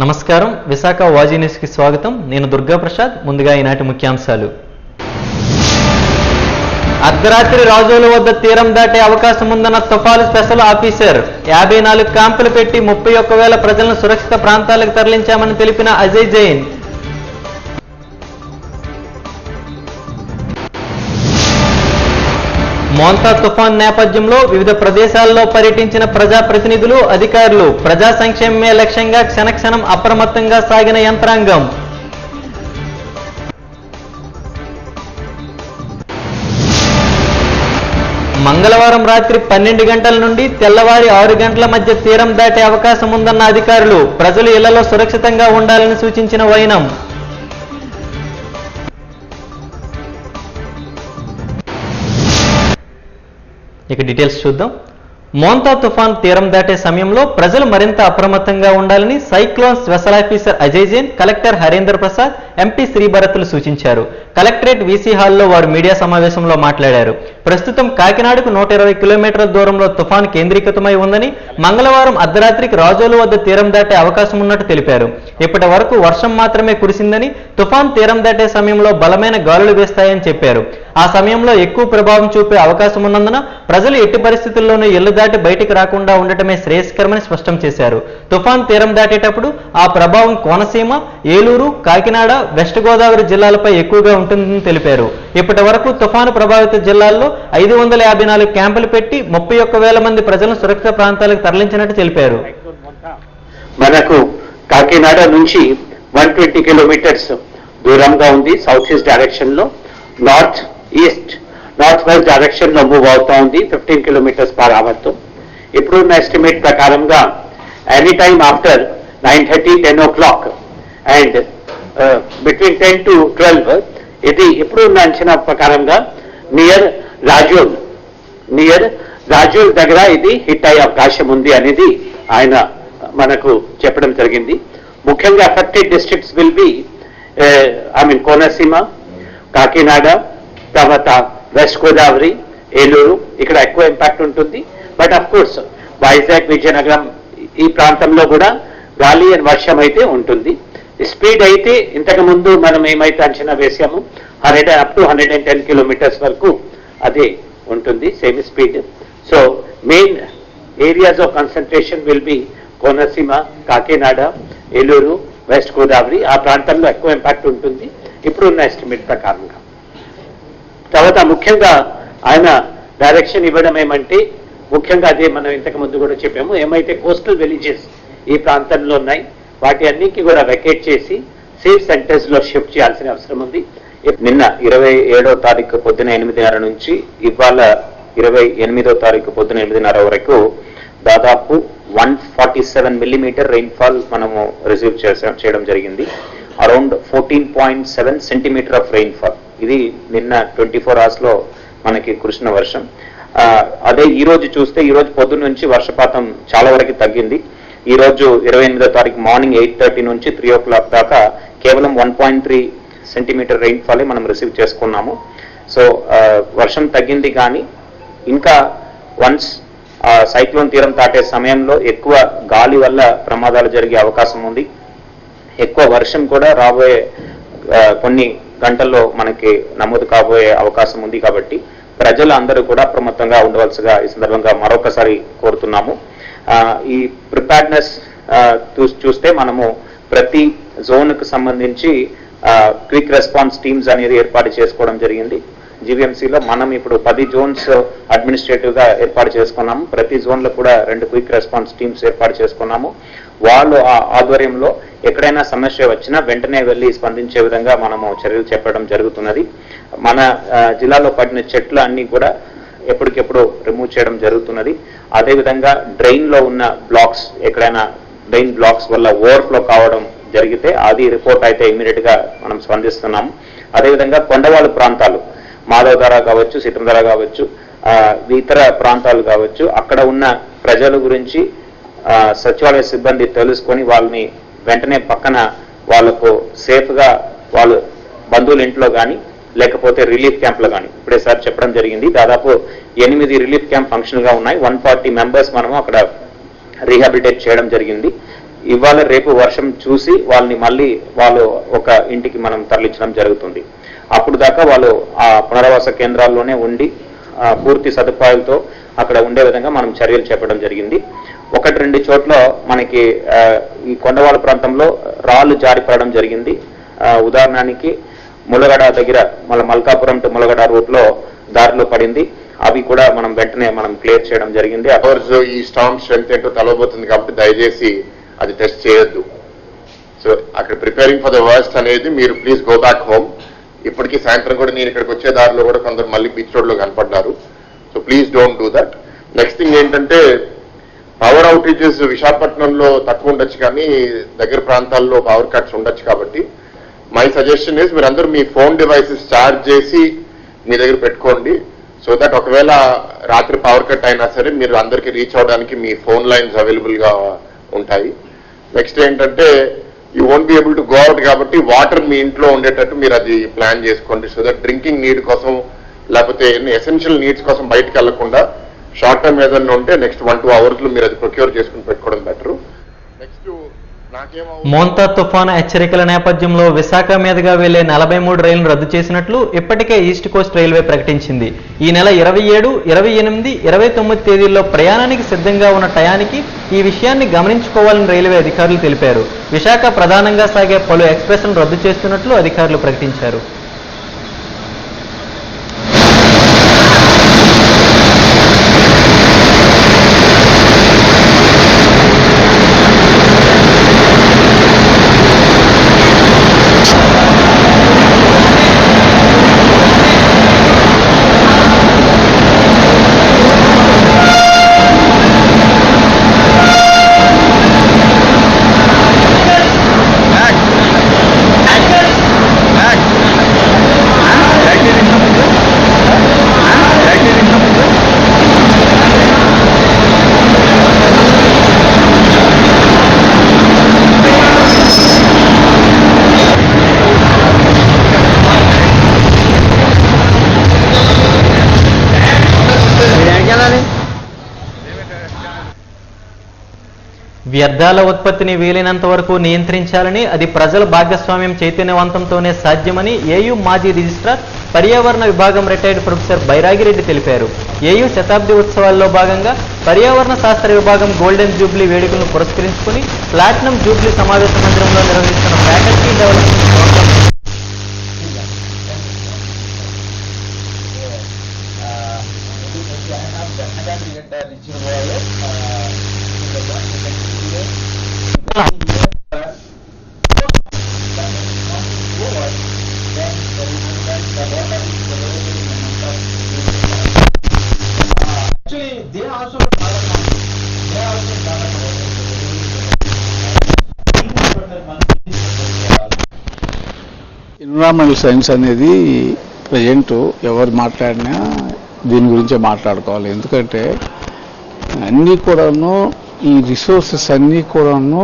నమస్కారం, విశాఖ వాజీ న్యూస్కి స్వాగతం. నేను దుర్గా ప్రసాద్. ముందుగా ఈనాటి ముఖ్యాంశాలు. అర్ధరాత్రి రాజోలు వద్ద తీరం దాటే అవకాశం ఉందన్న తుఫాను స్పెషల్ ఆఫీసర్. 54 క్యాంపులు పెట్టి 31,000 ప్రజలను సురక్షిత ప్రాంతాలకు తరలించామని తెలిపిన అజయ్ జైన్. మోంతా తుఫాన్ నేపథ్యంలో వివిధ ప్రదేశాల్లో పర్యటించిన ప్రజాప్రతినిధులు, అధికారులు. ప్రజా సంక్షేమమే లక్ష్యంగా క్షణక్షణం అప్రమత్తంగా సాగిన యంత్రాంగం. మంగళవారం రాత్రి 12 గంటల నుండి తెల్లవారి 6 గంటల మధ్య తీరం దాటే అవకాశం ఉందన్న అధికారులు. ప్రజలు ఇళ్లలో సురక్షితంగా ఉండాలని సూచించిన వైనం. ఇక డీటెయిల్స్ చూద్దాం. మోంతా తుఫాన్ తీరం దాటే సమయంలో ప్రజలు మరింత అప్రమత్తంగా ఉండాలని cyclone special officer Ajay Jain, collector Harinder Prasad, MP శ్రీభరత్లు సూచించారు. కలెక్టరేట్ వీసీ హాల్లో వారు మీడియా సమావేశంలో మాట్లాడారు. ప్రస్తుతం కాకినాడకు 120 కిలోమీటర్ల దూరంలో తుఫాన్ కేంద్రీకృతమై ఉందని, మంగళవారం అర్ధరాత్రికి రాజోలు వద్ద తీరం దాటే అవకాశం ఉన్నట్టు తెలిపారు. ఇప్పటి వరకు వర్షం మాత్రమే కురిసిందని, తుఫాన్ తీరం దాటే సమయంలో బలమైన గాలులు వేస్తాయని చెప్పారు. ఆ సమయంలో ఎక్కువ ప్రభావం చూపే అవకాశం ఉన్నందున ప్రజలు ఎట్టి పరిస్థితుల్లోనూ ఇళ్లు దాటి బయటికి రాకుండా ఉండటమే శ్రేయస్కరమని స్పష్టం చేశారు. తుఫాన్ తీరం దాటేటప్పుడు ఆ ప్రభావం కోనసీమ, ఏలూరు, కాకినాడ, వెస్ట్ గోదావరి జిల్లాలపై ఎక్కువగా ఉంటుందని తెలిపారు. ఇప్పటి వరకు తుఫాను ప్రభావిత జిల్లాల్లో 554 క్యాంపులు పెట్టి 31,000 మంది ప్రజలను సురక్షిత ప్రాంతాలకు తరలించినట్టు తెలిపారు. మనకు కాకినాడ నుంచి 120 కిలోమీటర్స్ దూరంగా ఉంది. సౌత్ ఈస్ట్ డైరెక్షన్ లో, నార్త్ వెస్ట్ డైరెక్షన్ లో మూవ్ అవుతా ఉంది 15 కిలోమీటర్స్ పర్ అవర్ తో. ఇప్పుడున్న ఎస్టిమేట్ ప్రకారంగా any time after 9:30, 10 o'clock and between 10 to 12 ఇది ఇప్పుడున్న అంచనా ప్రకారంగా నియర్ రాజోల్ దగ్గర ఇది హిట్ అయ్యే అవకాశం ఉంది అనేది ఆయన మనకు చెప్పడం జరిగింది. ముఖ్యంగా affected districts will be Konaseema, Kakinada, తర్వాత వెస్ట్ గోదావరి, ఏలూరు, ఇక్కడ ఎక్కువ ఇంపాక్ట్ ఉంటుంది. But of course Vizag, Vizianagaram ఈ ప్రాంతంలో కూడా గాలి అండ్ వర్షం అయితే ఉంటుంది. స్పీడ్ అయితే ఇంతకు ముందు మనం ఏమైతే అంచనా వేసామో 100 up to 110 కిలోమీటర్స్ వరకు అదే ఉంటుంది, same speed. So main areas of concentration will be Konaseema, Kakinada, Eluru, west Godavari. ఆ ప్రాంతంలో ఎక్కువ ఇంపాక్ట్ ఉంటుంది ఇప్పుడున్న ఎస్టిమేట్ ప్రకారంగా. తర్వాత ముఖ్యంగా ఆయన డైరెక్షన్ ఇవ్వడం ఏమంటే, ముఖ్యంగా అదే మనం ఇంతకు ముందు కూడా చెప్పాము, ఏమైతే కోస్టల్ విలేజెస్ ఈ ప్రాంతంలో ఉన్నాయి వాటి అన్నిటికీ కూడా వెకేట్ చేసి సేఫ్ సెంటర్స్ లో షిఫ్ట్ చేయాల్సిన అవసరం ఉంది. నిన్న 27వ తారీఖు పొద్దున 8:30 నుంచి ఇవాళ 28వ తారీఖు పొద్దున 8:30 వరకు దాదాపు 147 మిల్లీమీటర్ రెయిన్ఫాల్ మనము రిసీవ్ చేయడం జరిగింది. Around 14.7 centimetre of rainfall. ఇది నిన్న 24 hours లో మనకి కురిసిన వర్షం. అదే ఈ రోజు చూస్తే, ఈ రోజు పొద్దున్న నుంచి వర్షపాతం చాలా వరకు తగ్గింది. ఈ రోజు 28వ తారీఖు మార్నింగ్ 8:30 నుంచి 3 o'clock దాకా కేవలం 1.3 సెంటీమీటర్ రెయిన్ఫాల్ మనం రిసీవ్ చేసుకున్నాము. సో వర్షం తగ్గింది, కానీ ఇంకా వన్స్ సైక్లోన్ తీరం దాటే సమయంలో ఎక్కువ గాలి వల్ల ప్రమాదాలు జరిగే అవకాశం ఉంది. ఎక్కువ వర్షం కూడా రాబోయే కొన్ని గంటల్లో మనకి నమోదు కాబోయే అవకాశం ఉంది. కాబట్టి ప్రజలు అందరూ కూడా అప్రమత్తంగా ఉండవలసిగా ఈ సందర్భంగా మరొకసారి కోరుతున్నాము. ఈ ప్రిపేర్డ్నెస్ చూస్తే మనము ప్రతి జోన్కు సంబంధించి క్విక్ రెస్పాన్స్ టీమ్స్ అనేది ఏర్పాటు చేసుకోవడం జరిగింది. జీవీఎంసీలో మనం ఇప్పుడు 10 జోన్స్ అడ్మినిస్ట్రేటివ్ గా ఏర్పాటు చేసుకున్నాము. ప్రతి జోన్ లో కూడా 2 క్విక్ రెస్పాన్స్ టీమ్స్ ఏర్పాటు చేసుకున్నాము. వాళ్ళు ఆ ఆధ్వర్యంలో ఎక్కడైనా సమస్య వచ్చినా వెంటనే వెళ్లి స్పందించే విధంగా మనము చర్యలు చేపట్టడం జరుగుతున్నది. మన జిల్లాలో పడిన చెట్లు అన్ని కూడా ఎప్పటికెప్పుడు రిమూవ్ చేయడం జరుగుతున్నది. అదేవిధంగా డ్రైన్ లో ఉన్న బ్లాక్స్, ఎక్కడైనా డ్రైన్ బ్లాక్స్ వల్ల ఓవర్ఫ్లో కావడం జరిగితే అది రిపోర్ట్ అయితే ఇమ్మీడియట్ గా మనం స్పందిస్తున్నాము. అదేవిధంగా కొండవాళ్ళు ప్రాంతాలు, మాధవధార కావచ్చు, సీతంధార కావచ్చు, ఇతర ప్రాంతాలు కావచ్చు, అక్కడ ఉన్న ప్రజల గురించి సచివాలయ సిబ్బంది తెలుసుకొని వాళ్ళని వెంటనే పక్కన వాళ్ళకు సేఫ్ గా వాళ్ళు బంధువుల ఇంట్లో కానీ లేకపోతే రిలీఫ్ క్యాంప్లో కానీ, ఇప్పుడే సార్ చెప్పడం జరిగింది, దాదాపు 8 రిలీఫ్ క్యాంప్ ఫంక్షన్ గా ఉన్నాయి. 140 మెంబర్స్ మనము అక్కడ రీహాబిలిటేట్ చేయడం జరిగింది. ఇవాళ రేపు వర్షం చూసి వాళ్ళని మళ్ళీ వాళ్ళు ఒక ఇంటికి మనం తరలించడం జరుగుతుంది. అప్పుడు దాకా వాళ్ళు ఆ పునరావాస కేంద్రాల్లోనే ఉండి పూర్తి సదుపాయాలతో అక్కడ ఉండే విధంగా మనం చర్యలు చేపట్టడం జరిగింది. 1-2 చోట్ల మనకి ఈ కొండవాళ్ళ ప్రాంతంలో రాళ్లు జారిపడడం జరిగింది. ఉదాహరణకి ములగడ దగ్గర మల్కాపురం టు ములగడ రూట్ లో దారిలో పడింది. అవి కూడా మనం వెంటనే క్లియర్ చేయడం జరిగింది. ఈ స్టార్మ్ స్ట్రెంత్ ఏంటో తెలవబోతుంది కాబట్టి దయచేసి అది టెస్ట్ చేయొద్దు. సో అక్కడ ప్రిపేరింగ్ ఫర్ ద వర్స్ట్ అనేది మీరు ప్లీజ్ గో బ్యాక్ హోమ్. ఇప్పటికీ సాయంత్రం కూడా నేను ఇక్కడికి వచ్చే దారిలో కూడా కొందరు మళ్ళీ బీచ్ రోడ్ లో కనపడ్డారు. So please don't do that. Next thing ఏంటంటే పవర్ అవుటేజెస్ విశాఖపట్నంలో తక్కువ ఉండొచ్చు కానీ దగ్గర ప్రాంతాల్లో పవర్ కట్స్ ఉండొచ్చు. కాబట్టి మై సజెషన్ ఇస్ మీరందరూ మీ ఫోన్ డివైసెస్ ఛార్జ్ చేసి మీ దగ్గర పెట్టుకోండి. సో దట్ ఒకవేళ రాత్రి పవర్ కట్ అయినా సరే మీరు అందరికీ రీచ్ అవడానికి మీ ఫోన్ లైన్స్ అవైలబుల్ గా ఉంటాయి. నెక్స్ట్ ఏంటంటే you won't be able to go out కాబట్టి వాటర్ మీ ఇంట్లో ఉండేటట్టు మీరు అది ప్లాన్ చేసుకోండి. సో దట్ డ్రింకింగ్ నీడ్ కోసం లేకపోతే ఎసెన్షియల్ నీడ్స్ కోసం బయటకు వెళ్లకుండా షార్ట్ టర్మ్ ఏదైనా ఉంటే నెక్స్ట్ 1-2 అవర్స్ లో మీరు అది ప్రొక్యూర్ చేసుకుని పెట్టుకోవడం బెటర్. నెక్స్ట్ మోంతా తుఫాను హెచ్చరికల నేపథ్యంలో విశాఖ మీదుగా వెళ్లే 43 రైళ్లను రద్దు చేసినట్లు ఇప్పటికే ఈస్ట్ కోస్ట్ రైల్వే ప్రకటించింది. ఈ నెల 27, 28, 29 తేదీల్లో ప్రయాణానికి సిద్ధంగా ఉన్న టయానికి ఈ విషయాన్ని గమనించుకోవాలని రైల్వే అధికారులు తెలిపారు. విశాఖ ప్రధానంగా సాగే పలు ఎక్స్ప్రెస్లను రద్దు చేస్తున్నట్లు అధికారులు ప్రకటించారు. వ్యర్థాల ఉత్పత్తిని వీలైనంత వరకు నియంత్రించాలని, అది ప్రజల భాగస్వామ్యం చైతన్యవంతంతోనే సాధ్యమని ఏయూ మాజీ రిజిస్ట్రార్ పర్యావరణ విభాగం రిటైర్డ్ ప్రొఫెసర్ బైరాగిరెడ్డి తెలిపారు. ఏయూ శతాబ్ది ఉత్సవాల్లో భాగంగా పర్యావరణ శాస్త్ర విభాగం గోల్డెన్ జూబ్లీ వేడుకలను పురస్కరించుకుని ప్లాటినం జూబ్లీ సమావేశ మందిరంలో నిర్వహిస్తున్న faculty development programme environmental science అనేది ప్రజెంట్ ఎవరు మాట్లాడినా దీని గురించే మాట్లాడుకోవాలి. ఎందుకంటే అన్నీ కూడాను ఈ రిసోర్సెస్ అన్నీ కూడాను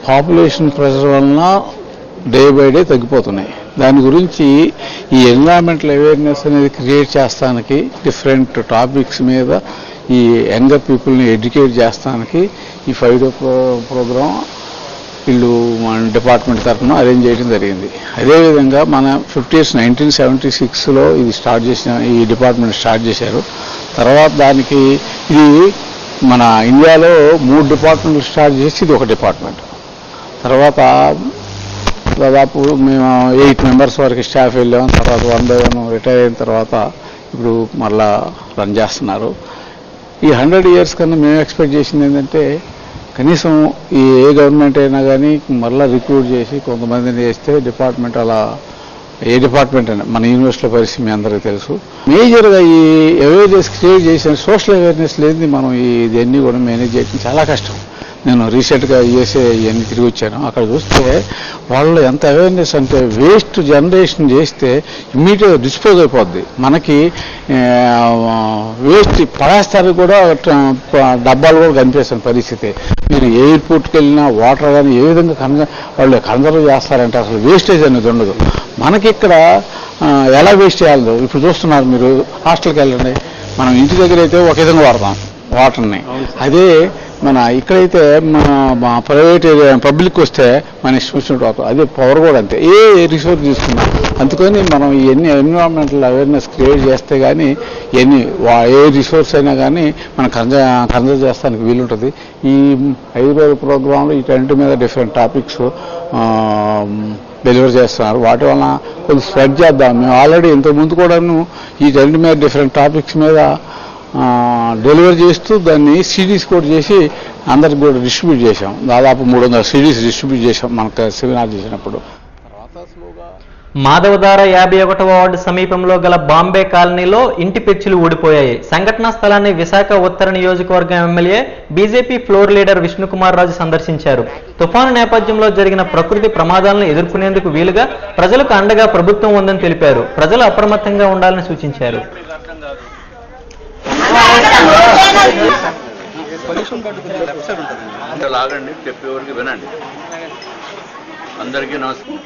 పాపులేషన్ ప్రెషర్ వలన డే బై డే తగ్గిపోతున్నాయి. దాని గురించి ఈ ఎన్విరాన్మెంటల్ అవేర్నెస్ అనేది క్రియేట్ చేస్తానికి డిఫరెంట్ టాపిక్స్ మీద ఈ యంగర్ పీపుల్ని ఎడ్యుకేట్ చేస్తానికి ఈ 5 డే ప్రోగ్రాం వీళ్ళు మన డిపార్ట్మెంట్ తరఫున అరేంజ్ చేయడం జరిగింది. అదేవిధంగా మన 50s 1976లో ఇది స్టార్ట్ చేసిన ఈ డిపార్ట్మెంట్ స్టార్ట్ చేశారు. తర్వాత దానికి ఇది మన ఇండియాలో 3 డిపార్ట్మెంట్లు స్టార్ట్ చేసి ఇది ఒక డిపార్ట్మెంట్. తర్వాత దాదాపు మేము 8 మెంబర్స్ వరకు స్టాఫ్ వెళ్ళాం. తర్వాత 1 by 1 రిటైర్ అయిన తర్వాత ఇప్పుడు మళ్ళా రన్ చేస్తున్నారు. ఈ 100 years కన్నా మేము ఎక్స్పెక్ట్ చేసింది ఏంటంటే కనీసం ఏ గవర్నమెంట్ అయినా కానీ మళ్ళీ రిక్రూట్ చేసి కొంతమందిని చేస్తే డిపార్ట్మెంట్ అలా ఏ డిపార్ట్మెంట్ అయినా మన యూనివర్సిటీలో పరిస్థితి మీ అందరికీ తెలుసు. మేజర్గా ఈ అవేర్నెస్ క్రియేట్ చేసిన సోషల్ అవేర్నెస్ లేని మనం ఇవన్నీ కూడా మేనేజ్ చేయడం చాలా కష్టం. నేను రీసెంట్గా యూఎస్ఏ ఇవన్నీ తిరిగి వచ్చాను. అక్కడ చూస్తే వాళ్ళు ఎంత అవేర్నెస్ అంటే వేస్ట్ జనరేషన్ చేస్తే ఇమ్మీడియట్గా డిస్పోజ్ అయిపోద్ది. మనకి వేస్ట్ పడేస్తారు కూడా డబ్బాలు కూడా కనిపిస్తున్న పరిస్థితి. మీరు ఎయిర్పోర్ట్కి వెళ్ళినా వాటర్ కానీ ఏ విధంగా వాళ్ళు కన్సర్వ్ చేస్తారంటే అసలు వేస్టేజ్ అనేది ఉండదు. మనకి ఇక్కడ ఎలా వేస్ట్ చేయాలో ఇప్పుడు చూస్తున్నారు. మీరు హాస్టల్కి వెళ్ళండి, మనం ఇంటి దగ్గర అయితే ఒక విధంగా వాడతాం వాటర్ని. అదే మన ఇక్కడైతే మా ప్రైవేట్ ఏరియా పబ్లిక్ వస్తే మన ఇన్స్టిట్యూషన్ అదే పవర్ కూడా అంతే ఏ రిసోర్స్ తీసుకున్నా. అందుకని మనం ఇవన్నీ ఎన్విరాన్మెంటల్ అవేర్నెస్ క్రియేట్ చేస్తే కానీ ఇవన్నీ ఏ రిసోర్స్ అయినా కానీ మనం కన్జర్వ్ చేస్తానికి వీలుంటుంది. ఈ 5 రోజుల ప్రోగ్రాంలో ఈ టెంట్ మీద డిఫరెంట్ టాపిక్స్ డెలివర్ చేస్తున్నారు. వాటి వలన కొంచెం స్ప్రెడ్ చేద్దాం. మేము ఆల్రెడీ ఇంతకుముందు కూడాను ఈ టెంట్ మీద డిఫరెంట్ టాపిక్స్ మీద డెలివర్ చేస్తూ దాన్ని సిడీస్ కూడా చేసి అందరికి కూడా డిస్ట్రిబ్యూట్ చేశాం. దాదాపు 300 సిడీస్ డిస్ట్రిబ్యూట్ చేశాం మనకు సెమినార్ చేసినప్పుడు. మాధవధార 51వ వార్డు సమీపంలో గల బాంబే కాలనీలో ఇంటి పెచ్చులు ఊడిపోయాయి. సంఘటనా స్థలాన్ని విశాఖ ఉత్తర నియోజకవర్గం MLA BJP floor leader Vishnukumar Raju సందర్శించారు. తుఫాను నేపథ్యంలో జరిగిన ప్రకృతి ప్రమాదాలను ఎదుర్కొనేందుకు వీలుగా ప్రజలకు అండగా ప్రభుత్వం ఉందని తెలిపారు. ప్రజలు అప్రమత్తంగా ఉండాలని సూచించారు. వినండి. అందరికీ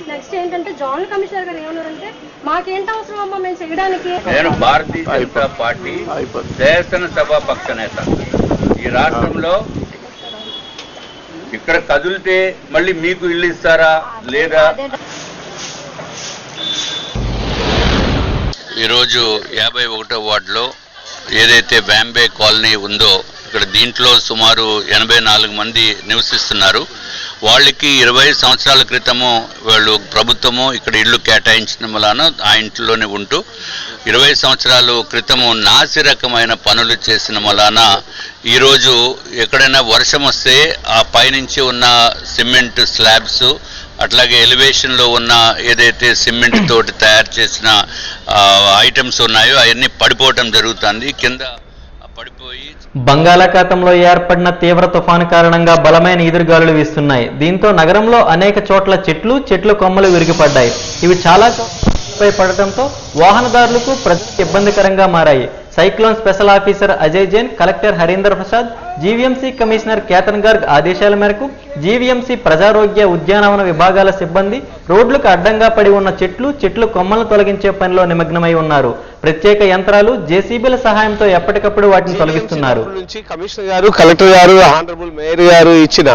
నెక్స్ట్ ఏంటంటే జాయింట్ కమిషనర్ గారు ఏమన్నారంటే మాకేంటి అవసరం అమ్మా మేము చేయడానికి. నేను భారతీయ జనతా పార్టీ శాసన సభ పక్ష నేత. ఈ రాష్ట్రంలో ఇక్కడ కదిలితే మళ్ళీ మీకు ఇల్లు ఇస్తారా లేదా? ఈరోజు 51వ వార్డులో ఏదైతే బాంబే కాలనీ ఉందో ఇక్కడ దీంట్లో సుమారు 84 మంది నివసిస్తున్నారు. వాళ్ళకి 20 సంవత్సరాల క్రితము వాళ్ళు ప్రభుత్వము ఇక్కడ ఇళ్ళు కేటాయించిన వలన ఆ ఇంట్లోనే ఉంటూ 20 సంవత్సరాల క్రితము నాసి రకమైన పనులు చేసిన వలన ఈరోజు ఎక్కడైనా వర్షం వస్తే ఆ పైనుంచి ఉన్న సిమెంట్ స్లాబ్స్ అట్లాగే ఎలివేషన్లో ఉన్న ఏదైతే సిమెంట్ తోటి తయారు చేసిన ఐటమ్స్ ఉన్నాయో అవన్నీ పడిపోవటం జరుగుతుంది. కింద పడిపోయి బంగాళాఖాతంలో ఏర్పడిన తీవ్ర తుఫాను కారణంగా బలమైన ఈదురుగాలులు వీస్తున్నాయి. దీంతో నగరంలో అనేక చోట్ల చెట్లు కొమ్మలు విరిగిపడ్డాయి. ఇవి చాలా చోట్లపై పడటంతో వాహనదారులకు ప్రజలకు ఇబ్బందికరంగా మారాయి. Cyclone special officer Ajay Jain, collector Harinder Prasad, GVMC commissioner Ketan Garg ఆదేశాల మేరకు జీవీఎంసీ ప్రజారోగ్య ఉద్యానవన విభాగాల సిబ్బంది రోడ్లకు అడ్డంగా పడి ఉన్న చెట్లు కొమ్మలను తొలగించే పనిలో నిమగ్నమై ఉన్నారు. ప్రత్యేక యంత్రాలు జేసీబీల సహాయంతో ఎప్పటికప్పుడు వాటిని తొలగిస్తున్నారు. కమిషనర్ గారు, కలెక్టర్ గారు, ఆనరబుల్ మేయర్ గారు ఇచ్చిన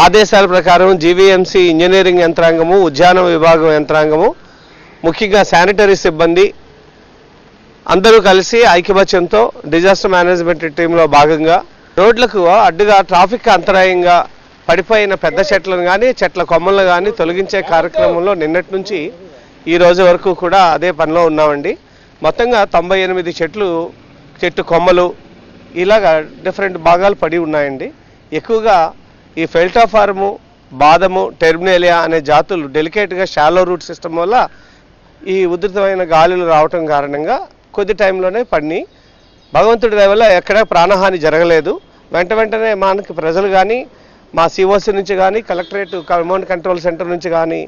ఆదేశాల ప్రకారం జీవీఎంసీ ఇంజనీరింగ్ యంత్రాంగము, ఉద్యాన విభాగం యంత్రాంగము, ముఖ్యంగా శానిటరీ సిబ్బంది అందరూ కలిసి ఐకమత్యంతో డిజాస్టర్ మేనేజ్మెంట్ టీంలో భాగంగా రోడ్లకు అడ్డుగా ట్రాఫిక్ అంతరాయంగా పడిపోయిన పెద్ద చెట్లను కానీ చెట్ల కొమ్మలను కానీ తొలగించే కార్యక్రమంలో నిన్నటి నుంచి ఈ రోజు వరకు కూడా అదే పనిలో ఉన్నామండి. మొత్తంగా 98 చెట్టు కొమ్మలు ఇలాగా డిఫరెంట్ భాగాలు పడి ఉన్నాయండి. ఎక్కువగా ఈ ఫెల్టాఫార్ము, బాదము, టెర్మినేలియా అనే జాతులు డెలికేట్గా షాలో రూట్ సిస్టమ్ వల్ల ఈ ఉధృతమైన గాలులు రావటం కారణంగా కొద్ది టైంలోనే పడినాయి. భగవంతుడి దయ వల్ల ఎక్కడ ప్రాణహాని జరగలేదు. వెంటనే మనకి ప్రజలు కానీ మా సిఓసి నుంచి కానీ కలెక్టరేట్ కమాండ్ కంట్రోల్ సెంటర్ నుంచి కానీ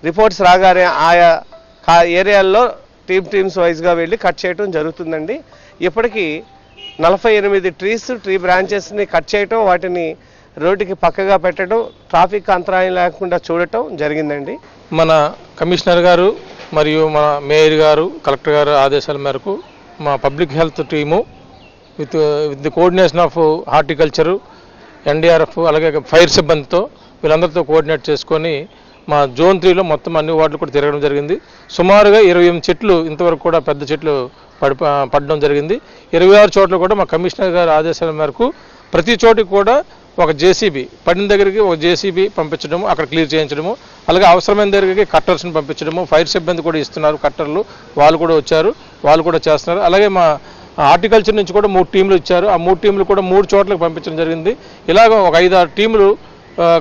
రిపోర్ట్స్ రాగానే ఆయా ఏరియాల్లో టీమ్స్ వైజ్గా వెళ్ళి కట్ చేయడం జరుగుతుందండి. ఇప్పటికీ 48 ట్రీ బ్రాంచెస్ని కట్ చేయటం, వాటిని రోడ్డుకి పక్కగా పెట్టడం, ట్రాఫిక్ అంతరాయం లేకుండా చూడటం జరిగిందండి. మన కమిషనర్ గారు మరియు మన మేయర్ గారు, కలెక్టర్ గారు ఆదేశాల మేరకు మా public health team with the coordination of horticulture, NDRF అలాగే ఫైర్ సిబ్బందితో వీళ్ళందరితో కోఆర్డినేట్ చేసుకొని మా జోన్ 3లో మొత్తం అన్ని వార్డులు కూడా తిరగడం జరిగింది. సుమారుగా 28 చెట్లు ఇంతవరకు కూడా పెద్ద చెట్లు పడడం జరిగింది. 26 చోట్ల కూడా మా కమిషనర్ గారి ఆదేశాల మేరకు ప్రతి చోటికి కూడా ఒక జేసీబీ పడిన దగ్గరికి ఒక జేసీబీ పంపించడము, అక్కడ క్లియర్ చేయించడము, అలాగే అవసరమైన దగ్గరికి కట్టర్స్ని పంపించడము, ఫైర్ సిబ్బంది కూడా ఇస్తున్నారు కట్టర్లు, వాళ్ళు కూడా వచ్చారు, వాళ్ళు కూడా చేస్తున్నారు. అలాగే మా హార్టికల్చర్ నుంచి కూడా 3 టీంలు ఇచ్చారు. ఆ 3 టీంలు కూడా 3 చోట్లకు పంపించడం జరిగింది. ఇలాగ ఒక 5-6 టీంలు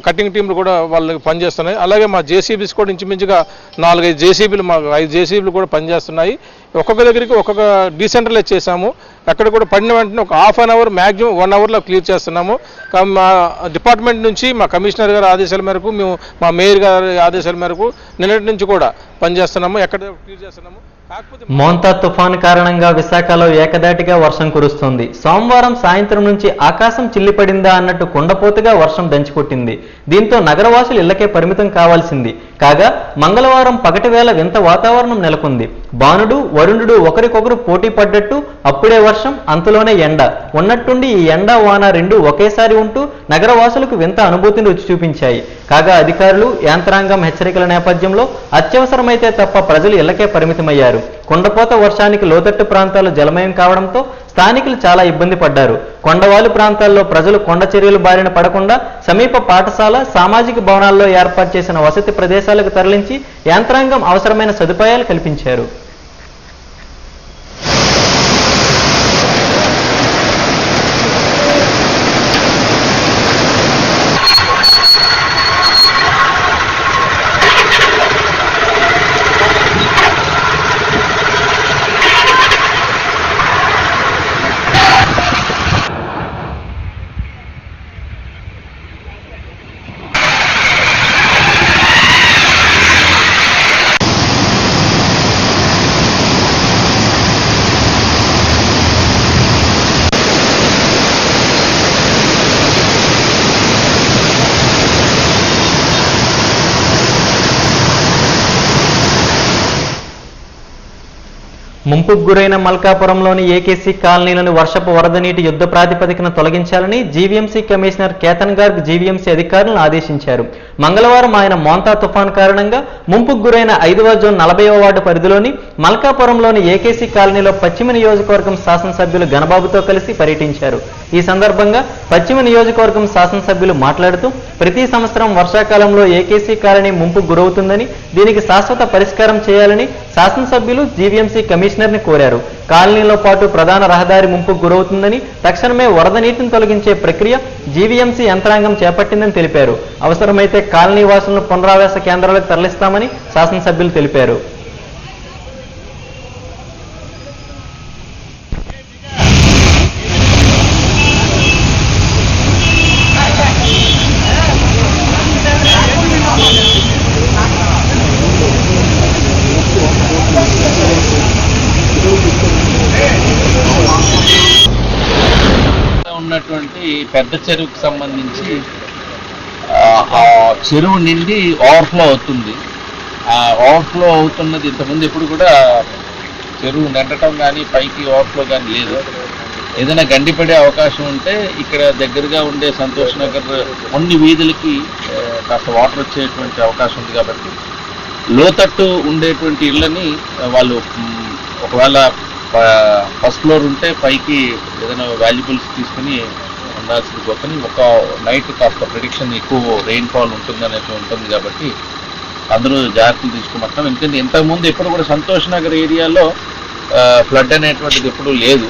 కటింగ్ టీంలు కూడా వాళ్ళకి పనిచేస్తున్నాయి. అలాగే మా జేసీబీస్ కూడా ఇంచుమించుగా 4-5 జేసీబీలు, మాకు 5 జేసీబీలు కూడా పనిచేస్తున్నాయి. ఒక్కొక్క దగ్గరికి ఒక్కొక్క డీసెంట్రలైజ్ చేశాము. అక్కడ కూడా పడిన వెంటనే ఒక హాఫ్ అన్ అవర్ మ్యాక్సిమం 1 అవర్లో క్లియర్ చేస్తున్నాము. మా డిపార్ట్మెంట్ నుంచి మా కమిషనర్ గారి ఆదేశాల మేరకు మేము మా మేయర్ గారి ఆదేశాల మేరకు నిన్నటి నుంచి కూడా పనిచేస్తున్నాము, ఎక్కడ క్లియర్ చేస్తున్నాము. మోంతా తుఫాను కారణంగా విశాఖలో ఏకదాటిగా వర్షం కురుస్తోంది. సోమవారం సాయంత్రం నుంచి ఆకాశం చిల్లిపడిందా అన్నట్టు కుండపోతగా వర్షం దంచికొట్టింది. దీంతో నగరవాసులు ఇళ్లకే పరిమితం కావాల్సింది. కాగా మంగళవారం పగటి వేళ వింత వాతావరణం నెలకొంది. భానుడు వరుణుడు ఒకరికొకరు పోటీ పడ్డట్టు అప్పుడే వర్షం, అంతలోనే ఎండ ఉన్నట్టుండి ఈ ఎండ వాన రెండూ ఒకేసారి ఉంటూ నగరవాసులకు వింత అనుభూతిని రుచి చూపించాయి. కాగా అధికారులు, యంత్రాంగం హెచ్చరికల నేపథ్యంలో అత్యవసరమైతే తప్ప ప్రజలు ఇళ్లకే పరిమితమయ్యారు. కుండపోత వర్షానికి లోతట్టు ప్రాంతాలు జలమయం కావడంతో స్థానికులు చాలా ఇబ్బంది పడ్డారు. కొండవాలు ప్రాంతాల్లో ప్రజలు కొండ చర్యలు బారిన పడకుండా సమీప పాఠశాల, సామాజిక భవనాల్లో ఏర్పాటు చేసిన వసతి ప్రదేశాలకు తరలించి యంత్రాంగం అవసరమైన సదుపాయాలు కల్పించారు. ముంపుకు గురైన మల్కాపురంలోని ఏకేసీ కాలనీలను వర్షపు వరద నీటి యుద్ధ ప్రాతిపదికన తొలగించాలని GVMC commissioner Ketan Garg GVMC అధికారులను ఆదేశించారు. మంగళవారం ఆయన మోంతా తుఫాన్ కారణంగా ముంపుకు గురైన 5వ జోన్ 40వ వార్డు పరిధిలోని మల్కాపురంలోని ఏకేసీ కాలనీలో పశ్చిమ నియోజకవర్గం శాసనసభ్యులు గణబాబుతో కలిసి పర్యటించారు. ఈ సందర్భంగా పశ్చిమ నియోజకవర్గం శాసనసభ్యులు మాట్లాడుతూ ప్రతి సంవత్సరం వర్షాకాలంలో ఏకేసీ కాలనీ ముంపుకు గురవుతుందని, దీనికి శాశ్వత పరిష్కారం చేయాలని శాసనసభ్యులు జీవీఎంసీ కమిషనర్ని కోరారు. కాలనీలో పాటు ప్రధాన రహదారి ముంపుకు గురవుతుందని, తక్షణమే వరద నీటిని తొలగించే ప్రక్రియ జీవీఎంసీ యంత్రాంగం చేపట్టిందని తెలిపారు. అవసరమైతే కాలనీ వాసులను పునరావాస కేంద్రాలకు తరలిస్తామని శాసనసభ్యులు తెలిపారు. ఉన్నటువంటి పెద్ద చెరువుకు సంబంధించి ఆ చెరువు నిండి ఓవర్ఫ్లో అవుతుంది. ఆ ఓవర్ఫ్లో అవుతున్నది ఇంతకుముందు ఎప్పుడు కూడా చెరువు నిండటం కానీ పైకి ఓవర్ఫ్లో కానీ లేదు. ఏదైనా గండిపడే అవకాశం ఉంటే ఇక్కడ దగ్గరగా ఉండే సంతోష్ నగర్ కొన్ని వీధులకి కాస్త వాటర్ వచ్చేటువంటి అవకాశం ఉంది. కాబట్టి లోతట్టు ఉండేటువంటి ఇళ్ళని వాళ్ళు ఒకవేళ ఫస్ట్ ఫ్లోర్ ఉంటే పైకి ఏదైనా వాల్యుబుల్స్ తీసుకుని ఉండాల్సింది పోతుంది. ఒక నైట్ కాస్త ప్రిడిక్షన్ ఎక్కువ రెయిన్ఫాల్ ఉంటుంది కాబట్టి అందరూ జాగ్రత్తలు తీసుకుమంటాం. ఎందుకంటే ఇంతకుముందు ఎప్పుడు కూడా సంతోష్ నగర్ ఏరియాలో ఫ్లడ్ అనేటువంటిది ఎప్పుడూ లేదు.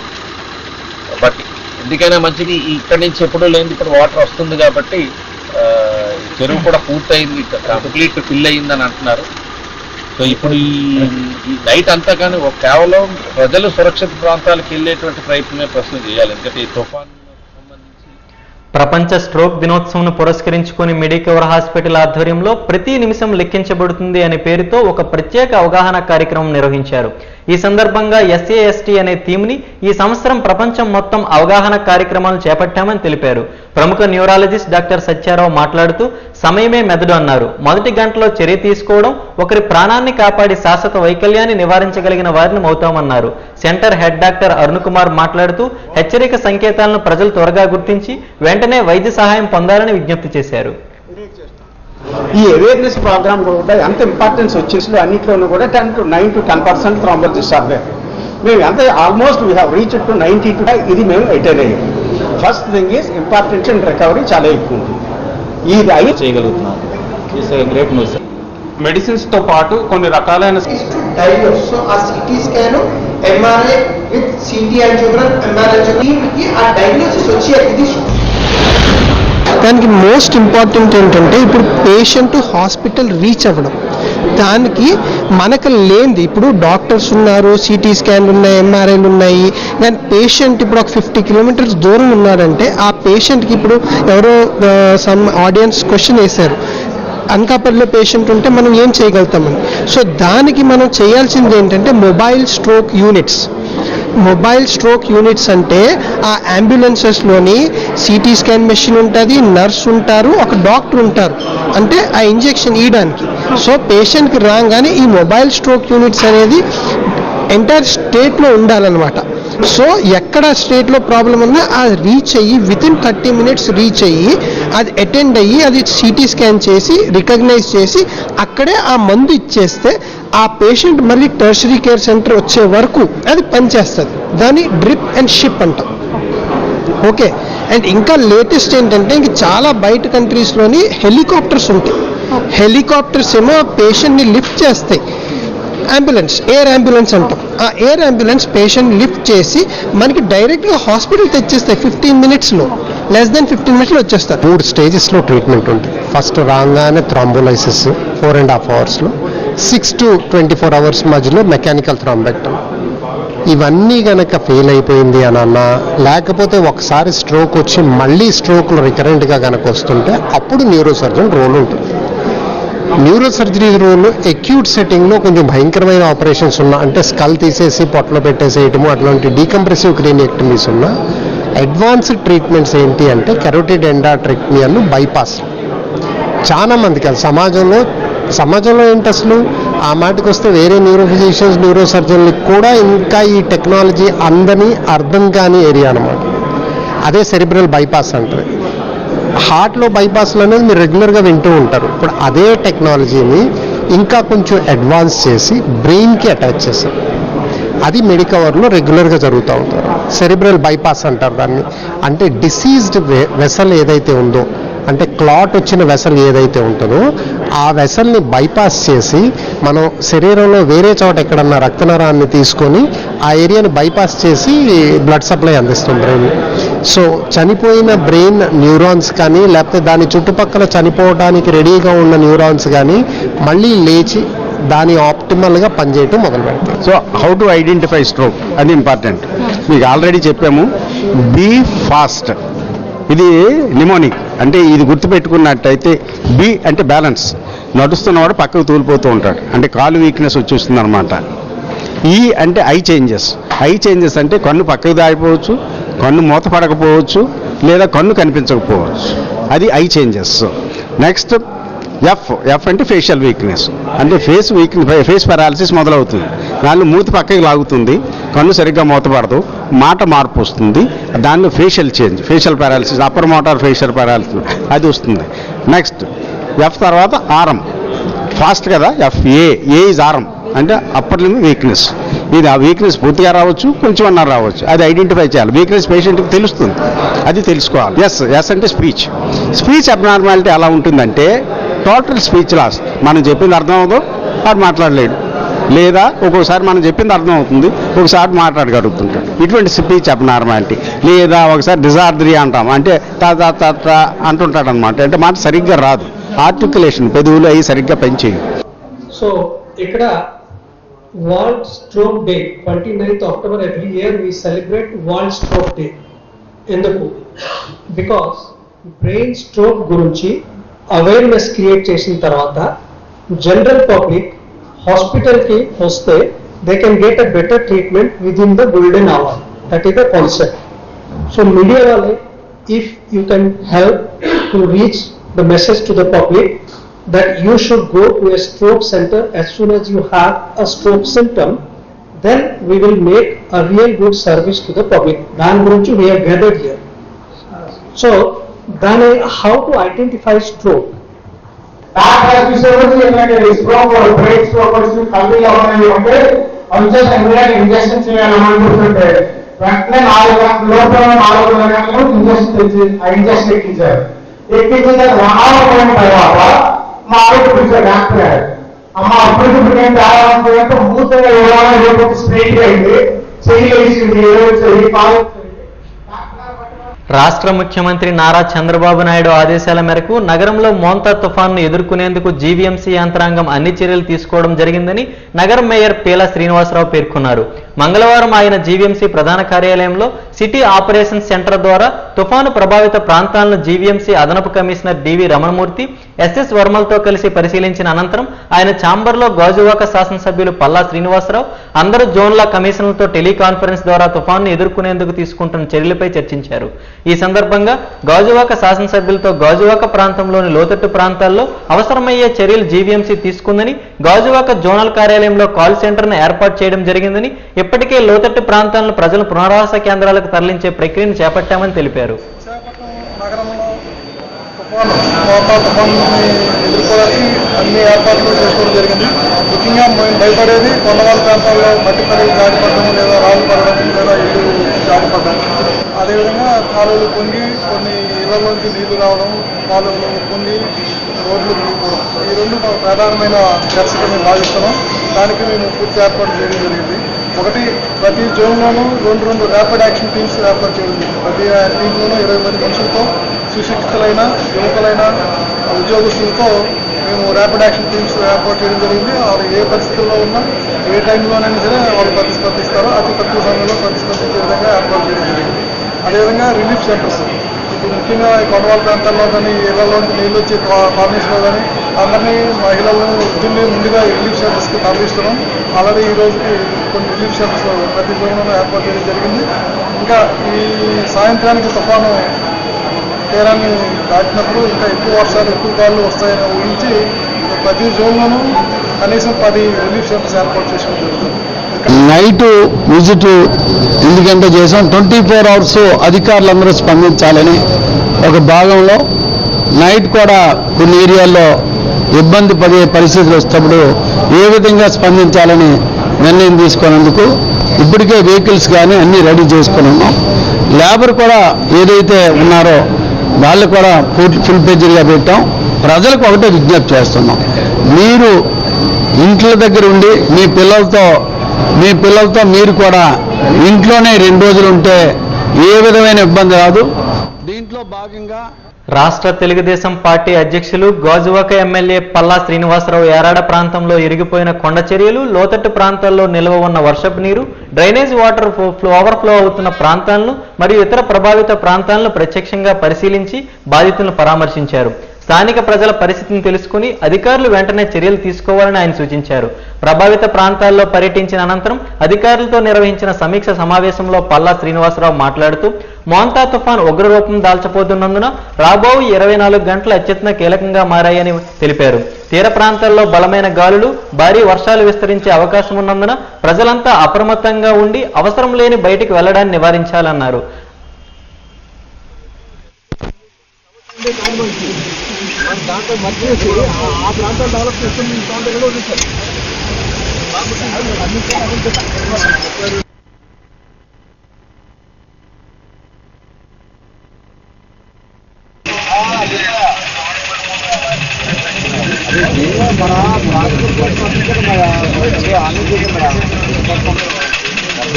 బట్ ఎందుకైనా మంచిది, ఇక్కడి నుంచి ఎప్పుడూ లేని ఇప్పుడు వాటర్ వస్తుంది కాబట్టి చెరువు కూడా పూర్తయింది, కంప్లీట్ ఫిల్ అయిందని అంటున్నారు. సో ఇప్పుడు ఈ నైట్ అంతా కానీ కేవలం ప్రజలు సురక్షిత ప్రాంతాలకు వెళ్ళేటువంటి ప్రయత్నమే ప్రశ్న చేయాలి. ఎందుకంటే ఈ తుఫాన్ ప్రపంచ స్ట్రోక్ దినోత్సవం పురస్కరించుకుని మెడికవర్ హాస్పిటల్ ఆధ్వర్యంలో ప్రతి నిమిషం లెక్కించబడుతుంది అనే పేరుతో ఒక ప్రత్యేక అవగాహన కార్యక్రమం నిర్వహించారు. ఈ సందర్భంగా SAST అనే థీమ్ని ఈ సంవత్సరం ప్రపంచం మొత్తం అవగాహన కార్యక్రమాలు చేపట్టామని తెలిపారు. ప్రముఖ న్యూరాలజిస్ట్ డాక్టర్ సత్యారావు మాట్లాడుతూ సమయమే మెదడు అన్నారు. మొదటి గంటలో చర్య తీసుకోవడం ఒకరి ప్రాణాన్ని కాపాడి శాశ్వత వైకల్యాన్ని నివారించగలిగిన వారిని అవుతామన్నారు. Centre head doctor Arun Kumar మాట్లాడుతూ హెచ్చరిక సంకేతాలను ప్రజలు త్వరగా గుర్తించి వెంటనే వైద్య సహాయం పొందాలని విజ్ఞప్తి చేశారు. ఈ అవేర్నెస్ ప్రోగ్రామ్ కూడా ఎంత ఇంపార్టెన్స్ వచ్చేసి అన్నింటిలోనూ కూడా 9 to 10% థ్రాంబోసిస్ ఆర్ దేర్. మేము ఎంత almost we have reached to 90 to ఇది మేము అటైన్ అయ్యాం. First thing is importance and recovery చాలా ఎక్కువ ఉంటుంది. ఇది అయి చేయగలుగుతున్నాం. It's a great news. Medicines తో పాటు కొన్ని రకాలైన సో ఆ city scan, MRI with CT angiogram, MRI కి ఆ డయాగ్నోసిస్ వచ్చి ఇది దానికి మోస్ట్ ఇంపార్టెంట్ ఏంటంటే ఇప్పుడు పేషెంట్ హాస్పిటల్ రీచ్ అవ్వడం. దానికి మనకు లేనిది ఇప్పుడు డాక్టర్స్ ఉన్నారు, CT స్కాన్లు ఉన్నాయి, MRIలు ఉన్నాయి, కానీ పేషెంట్ ఇప్పుడు ఒక 50 kilometers దూరం ఉన్నాడంటే ఆ పేషెంట్కి ఇప్పుడు ఎవరో సమ్ ఆడియన్స్ క్వశ్చన్ వేశారు, అనకాపల్లిలో పేషెంట్ ఉంటే మనం ఏం చేయగలుగుతామని. సో దానికి మనం చేయాల్సింది ఏంటంటే మొబైల్ స్ట్రోక్ యూనిట్స్ అంటే ఆ అంబులెన్సెస్లోని CT స్కాన్ మెషిన్ ఉంటుంది, నర్స్ ఉంటారు, ఒక డాక్టర్ ఉంటారు, అంటే ఆ ఇంజెక్షన్ ఇవ్వడానికి. సో పేషెంట్కి రాగానే ఈ మొబైల్ స్ట్రోక్ యూనిట్స్ అనేది ఎంటైర్ స్టేట్లో ఉండాలన్నమాట. సో ఎక్కడ స్టేట్లో ప్రాబ్లం ఉన్నా అది రీచ్ అయ్యి వితిన్ 30 minutes రీచ్ అయ్యి అది అటెండ్ అయ్యి అది సిటీ స్కాన్ చేసి రికగ్నైజ్ చేసి అక్కడే ఆ మందు ఇచ్చేస్తే ఆ పేషెంట్ మళ్ళీ టెర్షరీ కేర్ సెంటర్ వచ్చే వరకు అది పనిచేస్తుంది. దాన్ని డ్రిప్ అండ్ షిప్ అంటాం. ఓకే. అండ్ ఇంకా లేటెస్ట్ ఏంటంటే ఇంక చాలా బయట కంట్రీస్లోని హెలికాప్టర్స్ ఉంటాయి. హెలికాప్టర్స్ ఏమో పేషెంట్ని లిఫ్ట్ చేస్తాయి. అంబులెన్స్, ఎయిర్ అంబులెన్స్ అంటాం. ఆ ఎయిర్ అంబులెన్స్ పేషెంట్ లిఫ్ట్ చేసి మనకి డైరెక్ట్గా హాస్పిటల్ తెచ్చేస్తాయి 15 minutesలో, లెస్ దెన్ 15 minutesలో వచ్చేస్తారు. 3 stagesలో ట్రీట్మెంట్ ఉంటుంది. ఫస్ట్ రాగానే థ్రాంబోలైసిస్ 4.5 hours, 6 to 24 hours మధ్యలో మెకానికల్ థ్రాంబెక్టమీ. ఇవన్నీ గనక ఫెయిల్ అయిపోయింది అని అన్నా, లేకపోతే ఒకసారి స్ట్రోక్ వచ్చి మళ్ళీ స్ట్రోక్లు రికరెంట్గా కనుక వస్తుంటే అప్పుడు న్యూరో సర్జన్ రోల్ ఉంటుంది. న్యూరో సర్జరీ రోల్ అక్యూట్ సెట్టింగ్లో కొంచెం భయంకరమైన ఆపరేషన్స్ ఉన్నా, అంటే స్కల్ తీసేసి పొట్టలో పెట్టేసేయటము అట్లాంటి డీకంప్రెసివ్ క్రీనియక్టమీస్ ఉన్నా, అడ్వాన్స్డ్ ట్రీట్మెంట్స్ ఏంటి అంటే కెరోటిడ్ ఎండాట్రెక్టమీ అను బైపాస్. చాలా మందికి అది సమాజంలో ఏంటి అసలు ఆ మాటకు వస్తే వేరే న్యూరో ఫిజిషియన్స్ న్యూరో సర్జన్లకు కూడా ఇంకా ఈ టెక్నాలజీ అందని అర్థం కాని ఏరియా అనమాట. అదే సెరిబ్రల్ బైపాస్ అంటారు. హార్ట్లో బైపాస్లు అనేది మీరు రెగ్యులర్గా వింటూ ఉంటారు. ఇప్పుడు అదే టెక్నాలజీని ఇంకా కొంచెం అడ్వాన్స్ చేసి బ్రెయిన్కి అటాచ్ చేశారు. అది మెడికవర్లో రెగ్యులర్గా జరుగుతూ ఉంటారు. సెరిబ్రల్ బైపాస్ అంటారు దాన్ని. అంటే డిసీజ్డ్ వెసల్ ఏదైతే ఉందో, అంటే క్లాట్ వచ్చిన వెసల్ ఏదైతే ఉంటుందో ఆ వెసల్ని బైపాస్ చేసి మనం శరీరంలో వేరే చోట ఎక్కడన్నా రక్తనరాన్ని తీసుకొని ఆ ఏరియాని బైపాస్ చేసి బ్లడ్ సప్లై అందిస్తుంది బ్రెయిన్. సో చనిపోయిన బ్రెయిన్ న్యూరాన్స్ కానీ లేకపోతే దాని చుట్టుపక్కల చనిపోవడానికి రెడీగా ఉన్న న్యూరాన్స్ కానీ మళ్ళీ లేచి దాని ఆప్టిమల్గా పనిచేయటం మొదలు పెడతాం. So how to identify stroke అది ఇంపార్టెంట్. మీకు ఆల్రెడీ చెప్పాము, బీ ఫాస్ట్. ఇది నిమోనిక్, అంటే ఇది గుర్తుపెట్టుకున్నట్టయితే బి అంటే బ్యాలెన్స్, నడుస్తున్నవాడు పక్కకు తూలిపోతూ ఉంటాడు, అంటే కాలు వీక్నెస్ వచ్చేస్తుంది అనమాట. ఈ అంటే ఐ చేంజెస్ అంటే కన్ను పక్కకు దాడిపోవచ్చు, కన్ను మూత పడకపోవచ్చు, లేదా కన్ను కనిపించకపోవచ్చు, అది ఐ చేంజెస్. నెక్స్ట్ ఎఫ్ అంటే ఫేషియల్ వీక్నెస్, అంటే ఫేస్ పారాలిసిస్ మొదలవుతుంది. దానిలో మూతి పక్కకి లాగుతుంది, కన్ను సరిగ్గా మూతపడదు, మాట మార్పు వస్తుంది, దానిలో facial paralysis, upper motor facial paralysis అది వస్తుంది. నెక్స్ట్ ఎఫ్ తర్వాత ఆరం, ఫాస్ట్ కదా, ఏ ఈజ్ ఆరం అంటే అప్పర్ లింబ్ వీక్నెస్. ఇది ఆ వీక్నెస్ పూర్తిగా రావచ్చు, కొంచెం అన్నా రావచ్చు, అది ఐడెంటిఫై చేయాలి. వీక్నెస్ పేషెంట్కి తెలుస్తుంది, అది తెలుసుకోవాలి. ఎస్ అంటే స్పీచ్ అబ్నార్మాలిటీ ఎలా ఉంటుందంటే టోటల్ స్పీచ్ లాస్. మనం చెప్పింది అర్థం అవుతుందో వాడు మాట్లాడలేడు, లేదా ఒక్కోసారి మనం చెప్పింది అర్థం అవుతుంది, ఒకసారి మాట్లాడగలుగుతుంటాడు. ఇటువంటి స్పీచ్ అబ్నార్మాలిటీ. లేదా ఒకసారి డిజార్డరీ అంటాం, అంటే అంటుంటాడు అనమాట, అంటే మాట సరిగ్గా రాదు, ఆర్టికులేషన్ పెదవులు అవి సరిగ్గా పనిచేయవు. సో ఇక్కడ world stroke day 29th October every year we celebrate World Stroke Day. ఎందుకు? బికాస్ బ్రెయిన్ స్ట్రోక్ గురించి అవేర్నెస్ క్రియేట్ చేసిన తర్వాత జనరల్ పబ్లిక్ హాస్పిటల్కి వస్తే they can get a better treatment with in the golden hour. That is the concept. So media వాళ్ళే, if you can help to reach the message to the public that you should go to a stroke center as soon as you have a stroke symptom, then we will make a real good service to the public. Dan gurinchi we have gathered here. So then how to identify stroke? Stroke or brain stroke వచ్చి కళ్ళు అవన్నీ ఉంటే అంచెస్ immediate injection చేయాలనుకుంటుంటే వెంటనే 4 గంటలు injection ఎక్కించారు. ఎక్కించిన 1 hour పోయిన తర్వాత మా ఆవిడ పిలిచారు డాక్టర్. అమ్మ అప్పటికి ఏం తేడా మూతగా ఎవరైనా స్ట్రైట్ అయింది, చెయ్యి వేసింది, చెయ్యి కాలు. రాష్ట్ర ముఖ్యమంత్రి నారా చంద్రబాబు నాయుడు ఆదేశాల మేరకు నగరంలో మోంతా తుఫాన్ను ఎదుర్కొనేందుకు జీవీఎంసీ యంత్రాంగం అన్ని చర్యలు తీసుకోవడం జరిగిందని నగర మేయర్ పేలా శ్రీనివాసరావు పేర్కొన్నారు. మంగళవారం ఆయన జీవీఎంసీ ప్రధాన కార్యాలయంలో సిటీ ఆపరేషన్ సెంటర్ ద్వారా తుఫాను ప్రభావిత ప్రాంతాలను జీవీఎంసీ అదనపు కమిషనర్ డివి రమణమూర్తి, ఎస్ఎస్ వర్మలతో కలిసి పరిశీలించిన అనంతరం ఆయన ఛాంబర్లో గాజువాక శాసనసభ్యులు పల్లా శ్రీనివాసరావు అందరు జోన్ల కమిషనర్లతో టెలికాన్ఫరెన్స్ ద్వారా తుఫాన్ను ఎదుర్కొనేందుకు తీసుకుంటున్న చర్యలపై చర్చించారు. ఈ సందర్భంగా గాజువాక శాసనసభ్యులతో గాజువాక ప్రాంతంలోని లోతట్టు ప్రాంతాల్లో అవసరమయ్యే చర్యలు జీవీఎంసీ తీసుకుందని, గాజువాక జోనల్ కార్యాలయంలో కాల్ సెంటర్ను ఏర్పాటు చేయడం జరిగిందని, ఇప్పటికే లోతట్టు ప్రాంతాలను ప్రజలు పునరావాస కేంద్రాలకు తరలించే ప్రక్రియను చేపట్టామని తెలిపారు. తుఫాన్ని ఎదుర్కోవడానికి అన్ని ఏర్పాట్లు చేసుకోవడం జరిగింది. ముఖ్యంగా మేము భయపడేది కొండవాళ్ళ ప్రాంతాల్లో మట్టి పడి జారిపడడం, లేదా రాళ్ళు పడడం, లేదా ఇల్లు జారిపడడం. అదేవిధంగా కాలువలు పొంగి కొన్ని ఇళ్లలోంచి నీళ్లు రావడం, కాలువలు పొంగి రోడ్లు మునిగిపోవడం, ఈ రెండు ప్రధానమైన చర్చగా మేము భావిస్తున్నాం. దానికి మేము పూర్తి ఏర్పాటు చేయడం జరిగింది. ఒకటి, ప్రతి జోన్లోనూ రెండు ర్యాపిడ్ యాక్షన్ టీమ్స్ ఏర్పాటు చేయడం జరిగింది. ప్రతి టీంలోనూ 20 మంది మనుషులతో సుశిక్షితులైన యువకులైన ఉద్యోగస్తులతో మేము ర్యాపిడ్ యాక్షన్ టీమ్స్ ఏర్పాటు చేయడం జరిగింది. వాళ్ళు ఏ పరిస్థితుల్లో ఉన్నా, ఏ టైంలోనైనా సరే వాళ్ళు ప్రతిస్పందిస్తారో అతి తక్కువ సమయంలో ప్రతిస్పందించే విధంగా ఏర్పాటు చేయడం జరిగింది. అదేవిధంగా రిలీఫ్ సెంటర్స్, ఇప్పుడు ముఖ్యంగా ఈ కొండవాళ్ళ ప్రాంతాల్లో కానీ, ఇళ్లలోంచి నీళ్ళు వచ్చే కాలనీస్లో కానీ అందరినీ మహిళలను వృద్ధుల్ని ముందుగా రిలీఫ్ సెంటర్స్కి తరలిస్తున్నాం. ఆల్రెడీ ఈ రోజుకి కొన్ని రిలీఫ్ సెంటర్స్ ప్రతి జోన్లోనూ ఏర్పాటు చేయడం జరిగింది. ఇంకా ఈ సాయంత్రానికి తుఫాను తీరాన్ని దాటినప్పుడు ఇంకా ఎక్కువ వర్షాలు, ఎక్కువ గాలులు వస్తాయని ఊహించి ప్రతి జోన్లోనూ కనీసం 10 రిలీఫ్ సెంటర్స్ ఏర్పాటు చేయడం జరుగుతుంది. నైట్ విజిట్ ఎందుకంటే చేసాం, 24 hours అధికారులందరూ స్పందించాలని ఒక భాగంలో నైట్ కూడా కొన్ని ఏరియాల్లో ఇబ్బంది పడే పరిస్థితులు వస్తున్నప్పుడు ఏ విధంగా స్పందించాలని నిర్ణయం తీసుకున్నందుకు ఇప్పటికే వెహికల్స్ కానీ అన్నీ రెడీ చేసుకుని ఉన్నాం. లేబర్ కూడా ఏదైతే ఉన్నారో వాళ్ళు కూడా ఫుల్ పేజీగా పెట్టాం. ప్రజలకు ఒకటే విజ్ఞప్తి చేస్తున్నాం, మీరు ఇంట్ల దగ్గర ఉండి మీ పిల్లలతో మీరు కూడా ఇంట్లోనే 2 రోజులు ఉంటే ఏ విధమైన ఇబ్బంది రాదు. దీంట్లో భాగంగా రాష్ట్ర తెలుగుదేశం పార్టీ అధ్యక్షులు గాజువాక ఎమ్మెల్యే పల్లా శ్రీనివాసరావు యారాడ ప్రాంతంలో ఇరిగిపోయిన కొండ చర్యలు, లోతట్టు ప్రాంతాల్లో నిల్వ ఉన్న వర్షపు నీరు, డ్రైనేజ్ వాటర్ ఓవర్ఫ్లో అవుతున్న ప్రాంతాలను మరియు ఇతర ప్రభావిత ప్రాంతాలను ప్రత్యక్షంగా పరిశీలించి బాధితులను పరామర్శించారు. స్థానిక ప్రజల పరిస్థితిని తెలుసుకుని అధికారులు వెంటనే చర్యలు తీసుకోవాలని ఆయన సూచించారు. ప్రభావిత ప్రాంతాల్లో పర్యటించిన అనంతరం అధికారులతో నిర్వహించిన సమీక్ష సమావేశంలో పల్లా శ్రీనివాసరావు మాట్లాడుతూ మోంతా తుఫాన్ ఉగ్రరూపం దాల్చబోతున్నందున రాబోవు 24 గంటలు అత్యంత కీలకంగా మారాయని తెలిపారు. తీర ప్రాంతాల్లో బలమైన గాలులు, భారీ వర్షాలు విస్తరించే అవకాశం ఉన్నందున ప్రజలంతా అప్రమత్తంగా ఉండి అవసరం లేని బయటికి వెళ్లడాన్ని నివారించాలన్నారు. దాంట్లో మధ్య ఆ ప్రాంతాలు డెవలప్ చేస్తుంది, ఈ ప్రాంతాలు కూడా సార్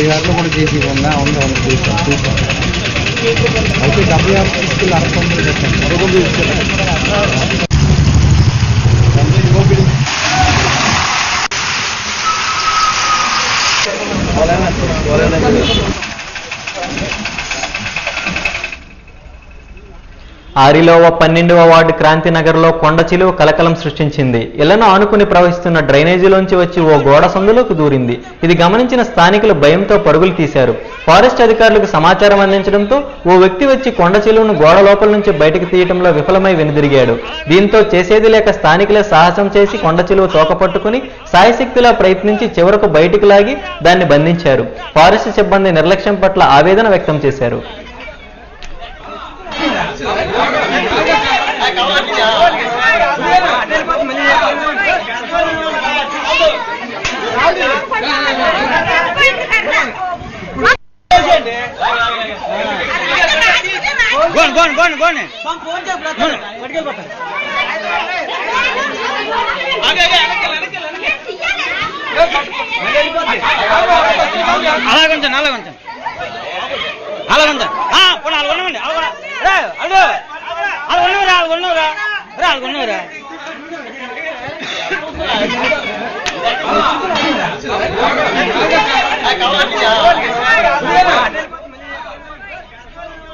గారిలో కూడా చేసి ఉందా చూస్తాం. అయితే 76 తీసుకెళ్ళి ఆరిలోవ 12వ వార్డు క్రాంతినగర్లో కొండ చిలువ కలకలం సృష్టించింది. ఇళ్లను ఆనుకుని ప్రవహిస్తున్న డ్రైనేజీలోంచి వచ్చి ఓ గోడ సందులోకి దూరింది. ఇది గమనించిన స్థానికులు భయంతో పరుగులు తీశారు. ఫారెస్ట్ అధికారులకు సమాచారం అందించడంతో ఓ వ్యక్తి వచ్చి కొండ చిలువను గోడ లోపల నుంచి బయటకు తీయడంలో విఫలమై వెనుదిరిగాడు. దీంతో చేసేది లేక స్థానికులే సాహసం చేసి కొండ చిలువ తోకపట్టుకుని సాయశక్తిలా ప్రయత్నించి చివరకు బయటకు లాగి దాన్ని బంధించారు. ఫారెస్ట్ సిబ్బంది నిర్లక్ష్యం పట్ల ఆవేదన వ్యక్తం చేశారు.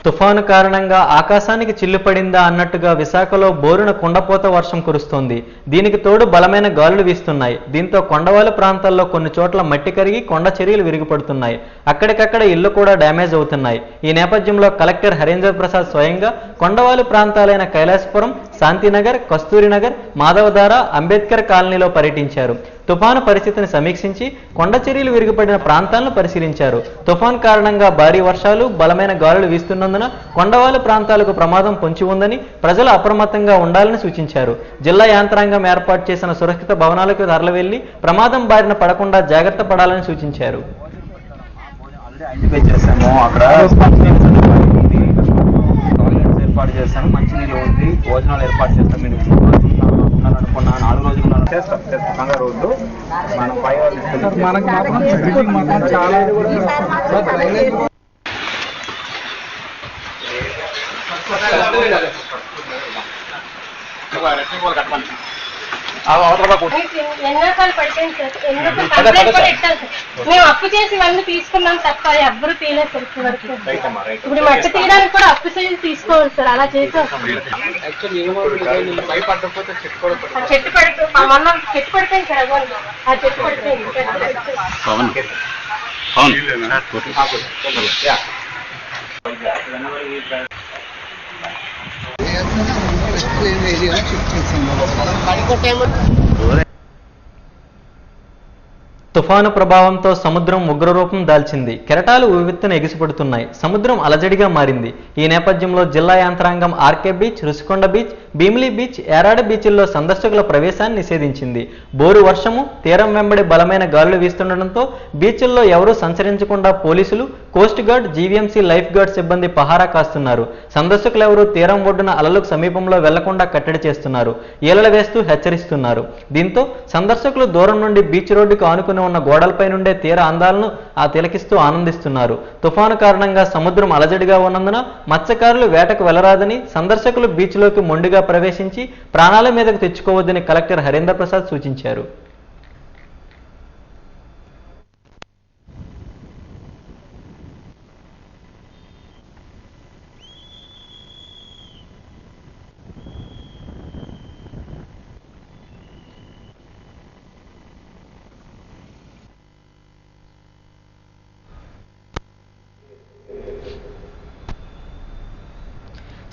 తుఫాను కారణంగా ఆకాశానికి చిల్లు పడిందా అన్నట్టుగా విశాఖలో బోరున కుండపోత వర్షం కురుస్తోంది. దీనికి తోడు బలమైన గాలులు వీస్తున్నాయి. దీంతో కొండవాలు ప్రాంతాల్లో కొన్ని చోట్ల మట్టి కరిగి కొండ చర్యలు విరిగిపడుతున్నాయి. అక్కడికక్కడ ఇళ్లు కూడా డ్యామేజ్ అవుతున్నాయి. ఈ నేపథ్యంలో కలెక్టర్ హరేంద్ర ప్రసాద్ స్వయంగా కొండవాలు ప్రాంతాలైన కైలాసపురం, శాంతినగర్, కస్తూరినగర్, మాధవధార, అంబేద్కర్ కాలనీలో పర్యటించారు. తుఫాను పరిస్థితిని సమీక్షించి కొండ చర్యలు విరిగిపడిన ప్రాంతాలను పరిశీలించారు. తుఫాన్ కారణంగా భారీ వర్షాలు, బలమైన గాలులు వీస్తున్నందున కొండవాలు ప్రాంతాలకు ప్రమాదం పొంచి ఉందని ప్రజలు అప్రమత్తంగా ఉండాలని సూచించారు. జిల్లా యాంత్రాంగం ఏర్పాటు చేసిన సురక్షిత భవనాలకు తరలివెళ్లి ప్రమాదం బారిన పడకుండా జాగ్రత్త పడాలని సూచించారు. ఏర్పాటు చేస్తాను, మంచినీళ్ళు ఉంది, భోజనాలు ఏర్పాటు చేస్తాం. మీరు అనుకున్న 4 రోజులు చేస్తాం ఖచ్చితంగా. రోడ్డు మనం పై మనకు మాత్రం చాలా ఎన్నోసార్లు పడిపోయింది సార్, ఎన్నోసార్లు కంప్లైంట్ కూడా ఇచ్చాను సార్. మేము అప్పు చేసి ఇవన్నీ తీసుకున్నాం తప్ప ఎవ్వరు తీయలేదు సార్ ఇప్పటి వరకు. ఇప్పుడు మట్టి తీయడానికి కూడా అప్పు చేసి తీసుకోవాలి సార్, అలా చేసాం. చెట్టు పడిపోయి మొన్న చెట్టు పడిపోయింది సార్, ఆ చెట్టు పడిపోయింది. తుఫాను ప్రభావంతో సముద్రం ఉగ్రరూపం దాల్చింది. కెరటాలు ఉవ్వెత్తున ఎగిసిపడుతున్నాయి. సముద్రం అలజడిగా మారింది. ఈ నేపథ్యంలో జిల్లా యంత్రాంగం RK beach, Rushikonda beach, Bheemili beach, Erada బీచ్ల్లో సందర్శకుల ప్రవేశాన్ని నిషేధించింది. బోరు వర్షము, తీరం వెంబడి బలమైన గాలులు వీస్తుండటంతో బీచ్ల్లో ఎవరూ సంచరించకుండా పోలీసులు, coast guard, GVMC life guard సిబ్బంది పహారా కాస్తున్నారు. సందర్శకులెవరూ తీరం ఒడ్డున అలలకు సమీపంలో వెళ్లకుండా కట్టడి చేస్తున్నారు. ఈలలు వేస్తూ హెచ్చరిస్తున్నారు. దీంతో సందర్శకులు దూరం నుండి బీచ్ రోడ్డుకు ఆనుకుని ఉన్న గోడలపై నుండే తీర అందాలను తిలకిస్తూ ఆనందిస్తున్నారు. తుఫాను కారణంగా సముద్రం అలజడిగా ఉన్నందున మత్స్యకారులు వేటకు వెళ్లరాదని, సందర్శకులు బీచ్లోకి మొండిగా ప్రవేశించి ప్రాణాల మీదకు తెచ్చుకోవద్దని కలెక్టర్ హరేంద్ర ప్రసాద్ సూచించారు.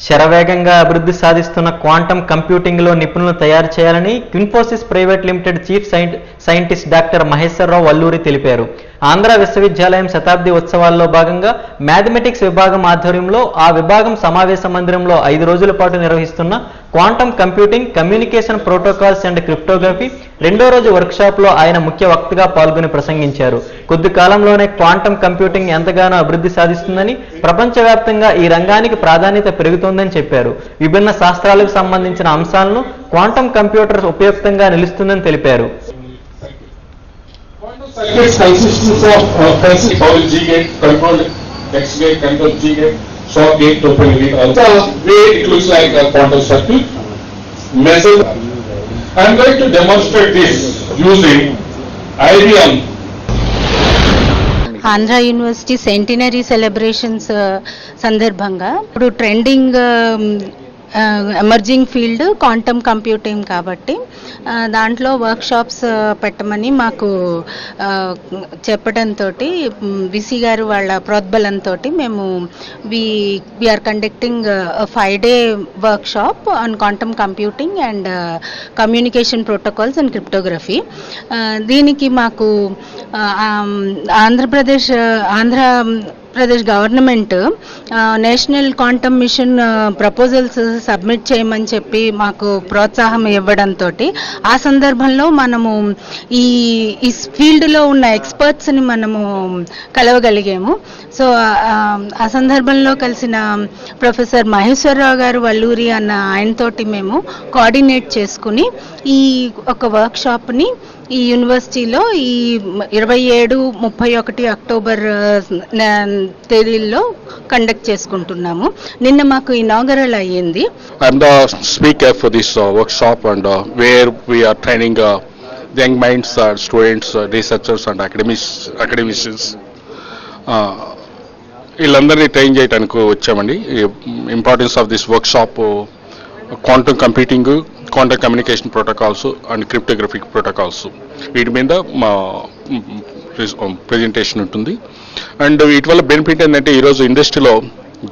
శరవేగంగా అభివృద్ధి సాధిస్తున్న క్వాంటమ్ కంప్యూటింగ్లో నిపుణులను తయారు చేయాలని Infosys private limited chief scientist doctor Maheswararao Valluri తెలిపారు. ఆంధ్ర విశ్వవిద్యాలయం శతాబ్ది ఉత్సవాల్లో భాగంగా మ్యాథమెటిక్స్ విభాగం ఆధ్వర్యంలో ఆ విభాగం సమావేశ మందిరంలో 5 రోజుల పాటు నిర్వహిస్తున్న quantum computing, communication protocols and cryptography 2వ రోజు వర్క్షాప్లో ఆయన ముఖ్య వక్తగా పాల్గొని ప్రసంగించారు. కొద్ది కాలంలోనే క్వాంటమ్ కంప్యూటింగ్ ఎంతగానో అభివృద్ధి సాధిస్తుందని, ప్రపంచవ్యాప్తంగా ఈ రంగానికి ప్రాధాన్యత పెరుగుతోందని చెప్పారు. విభిన్న శాస్త్రాలకు సంబంధించిన అంశాలను క్వాంటమ్ కంప్యూటర్ ఉపయుక్తంగా నిలుస్తుందని తెలిపారు. Circuits consists of control G gate, control X gate, control G gate, short gate, open gate. The way it looks like a quantum circuit. Measure. I am going to demonstrate this using IBM. Andhra university centenary celebrations సందర్భంగా ఇప్పుడు trending emerging field quantum computing కాబట్టి దాంట్లో workshops పెట్టమని మాకు చెప్పడంతో VC గారు వాళ్ళ ప్రోద్బలంతో మేము we are conducting 5-day workshop on quantum computing and communication protocols and cryptography. దీనికి మాకు Andhra Pradesh government national quantum mission proposals submit చేయమని చెప్పి మాకు ప్రోత్సాహం ఇవ్వడంతో ఆ సందర్భంలో మనము ఈ ఫీల్డ్లో ఉన్న ఎక్స్పర్ట్స్ని మనము కలవగలిగాము. సో ఆ సందర్భంలో కలిసిన ప్రొఫెసర్ మహేశ్వరరావు గారు వల్లూరి అన్న ఆయనతోటి మేము కోఆర్డినేట్ చేసుకుని ఈ ఒక వర్క్షాప్ని ఈ యూనివర్సిటీలో ఈ 27-31 అక్టోబర్ తేదీల్లో కండక్ట్ చేసుకుంటున్నాము. నిన్న మాకు ఇనాగరల్ అయ్యింది. I'm the speaker for this workshop and where we are training young minds, students, researchers and academicians వీళ్ళందరినీ ట్రైన్ చేయడానికి వచ్చామండి. Importance of this workshop quantum computing, quantum communication protocols and cryptographic protocols, వీటి మీద మా presentation ఉంటుంది. And వీటి వల్ల benefit ఏంటంటే ఈరోజు ఇండస్ట్రీలో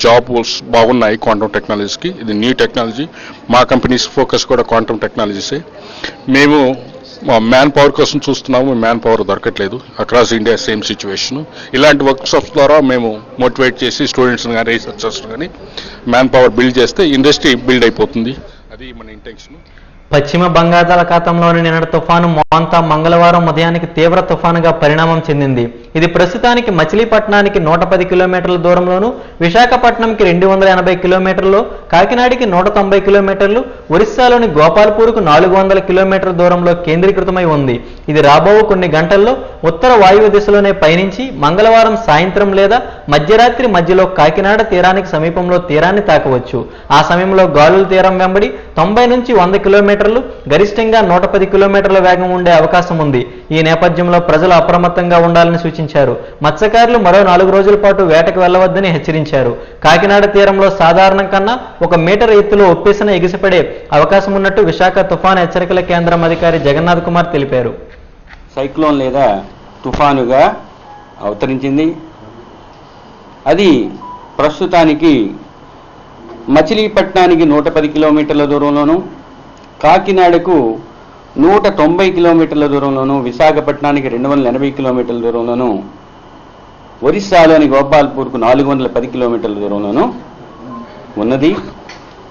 జాబ్స్ బాగున్నాయి క్వాంటమ్ టెక్నాలజీస్కి. ఇది న్యూ టెక్నాలజీ. మా కంపెనీస్ ఫోకస్ కూడా క్వాంటమ్ టెక్నాలజీసే. మేము మ్యాన్ పవర్ కోసం చూస్తున్నాము, మ్యాన్ పవర్ దొరకట్లేదు. Across India same situation. ఇలాంటి వర్క్షాప్స్ ద్వారా మేము మోటివేట్ చేసి స్టూడెంట్స్ని కానీ రీసెర్చర్స్ కానీ మ్యాన్ పవర్ బిల్డ్ చేస్తే ఇండస్ట్రీ బిల్డ్ అయిపోతుంది. అది మన ఇంటెన్షన్. పశ్చిమ బంగాళాఖాతంలోని నిన్నటి తుఫాను మోంతా మంగళవారం ఉదయానికి తీవ్ర తుఫానుగా పరిణామం చెందింది. ఇది ప్రస్తుతానికి మచిలీపట్నానికి 110 కిలోమీటర్ల దూరంలోను, విశాఖపట్నంకి 280 కిలోమీటర్లు, కాకినాడకి 190 కిలోమీటర్లు, ఒరిస్సాలోని గోపాల్పూర్కు 400 కిలోమీటర్ల దూరంలో కేంద్రీకృతమై ఉంది. ఇది రాబో కొన్ని గంటల్లో ఉత్తర వాయువ్య దిశలోనే పయనించి మంగళవారం సాయంత్రం లేదా మధ్యరాత్రి మధ్యలో కాకినాడ తీరానికి సమీపంలో తీరాన్ని తాకవచ్చు. ఆ సమయంలో గాలుల తీరం వెంబడి 90 నుంచి 100 కిలోమీటర్లు, గరిష్టంగా 110 కిలోమీటర్ల వేగం ఉండే అవకాశం ఉంది. ఈ నేపథ్యంలో ప్రజలు అప్రమత్తంగా ఉండాలని సూచించారు. మత్స్యకారులు మరో 4 రోజుల పాటు వేటకు వెళ్లవద్దని హెచ్చరించారు. కాకినాడ తీరంలో సాధారణం కన్నా 1 మీటర్ ఎత్తులో ఒప్పెసిన ఎగిసిపడే అవకాశం ఉన్నట్టు విశాఖ తుఫాను హెచ్చరికల కేంద్రం అధికారి జగన్నాథ్ కుమార్ తెలిపారు. సైక్లోన్ లేదా తుఫానుగా అవతరించింది. అది ప్రస్తుతానికి మచిలీపట్నానికి 110 కిలోమీటర్ల దూరంలోను, కాకినాడకు 190 కిలోమీటర్ల దూరంలోను, విశాఖపట్నానికి 280 కిలోమీటర్ల దూరంలోను, ఒరిస్సాలోని గోపాల్పూర్కు 410 కిలోమీటర్ల దూరంలోను ఉన్నది.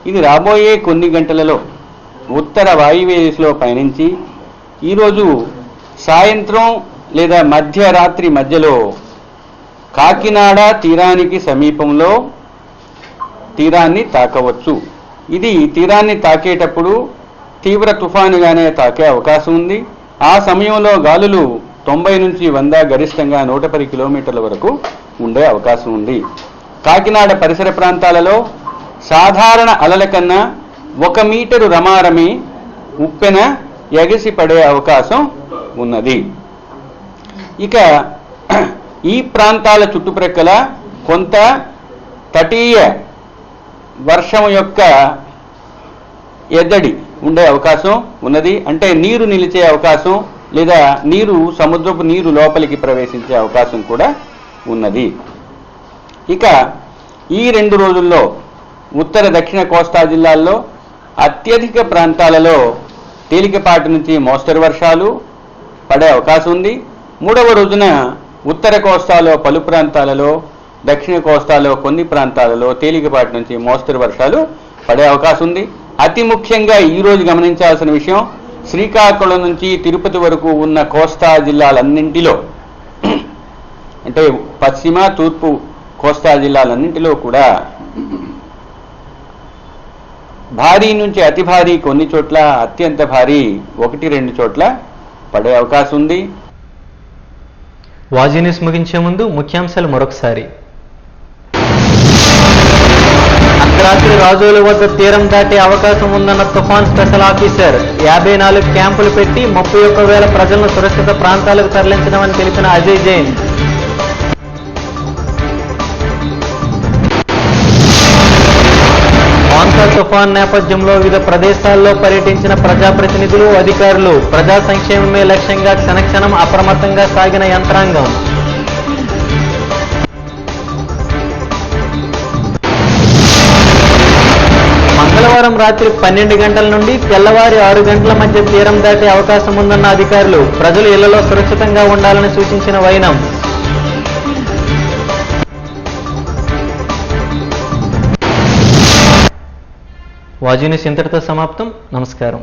ఇది రాబోయే కొన్ని గంటలలో ఉత్తర వాయువ్య దిశలో పయనించి ఈరోజు సాయంత్రం లేదా మధ్యరాత్రి మధ్యలో కాకినాడ తీరానికి సమీపంలో తీరాన్ని తాకవచ్చు. ఇది తీరాన్ని తాకేటప్పుడు తీవ్ర తుఫానుగానే తాకే అవకాశం ఉంది. ఆ సమయంలో గాలులు 90 నుంచి 100, గరిష్టంగా 110 కిలోమీటర్ల వరకు ఉండే అవకాశం ఉంది. కాకినాడ పరిసర ప్రాంతాలలో సాధారణ అలల కన్నా 1 మీటరు రమారమి ఉప్పెన ఎగసి పడే అవకాశం ఉన్నది. ఇక ఈ ప్రాంతాల చుట్టుప్రక్కల కొంత తటీయ వర్షం యొక్క ఎద్దడి ఉండే అవకాశం ఉన్నది. అంటే నీరు నిలిచే అవకాశం లేదా సముద్రపు నీరు లోపలికి ప్రవేశించే అవకాశం కూడా ఉన్నది. ఇక ఈ 2 రోజుల్లో ఉత్తర దక్షిణ కోస్తా జిల్లాల్లో అత్యధిక ప్రాంతాలలో తేలికపాటి నుంచి మోస్తరు వర్షాలు పడే అవకాశం ఉంది. 3వ రోజున ఉత్తర కోస్తాలో పలు ప్రాంతాలలో, దక్షిణ కోస్తాలో కొన్ని ప్రాంతాలలో తేలికపాటి నుంచి మోస్తరు వర్షాలు పడే అవకాశం ఉంది. అతి ముఖ్యంగా ఈరోజు గమనించాల్సిన విషయం, శ్రీకాకుళం నుంచి తిరుపతి వరకు ఉన్న కోస్తా జిల్లాలన్నింటిలో, అంటే పశ్చిమ తూర్పు కోస్తా జిల్లాలన్నింటిలో కూడా భారీ నుంచి అతి భారీ, కొన్ని చోట్ల అత్యంత భారీ 1-2 చోట్ల పడే అవకాశం ఉంది. వాజీ న్యూస్ ముగించే ముందు ముఖ్యాంశాలు మరొకసారి. అర్ధరాత్రి రాజోలు వద్ద తీరం దాటే అవకాశం ఉందన్న తుఫాన్ స్పెషల్ ఆఫీసర్. 54 క్యాంపులు పెట్టి 31,000 ప్రజలను సురక్షిత ప్రాంతాలకు తరలించడమని తెలిపిన అజయ్ జైన్. మోంతా తుఫాన్ నేపథ్యంలో వివిధ ప్రదేశాల్లో పర్యటించిన ప్రజాప్రతినిధులు, అధికారులు. ప్రజా సంక్షేమమే లక్ష్యంగా క్షణక్షణం అప్రమత్తంగా సాగిన యంత్రాంగం. మంగళవారం రాత్రి 12 గంటల నుండి తెల్లవారి 6 గంటల మధ్య తీరం దాటే అవకాశం ఉందన్న అధికారులు. ప్రజలు ఇళ్లలో సురక్షితంగా ఉండాలని సూచించిన వైనం. వాజీ న్యూస్ ఇంతటితో సమాప్తం. నమస్కారం.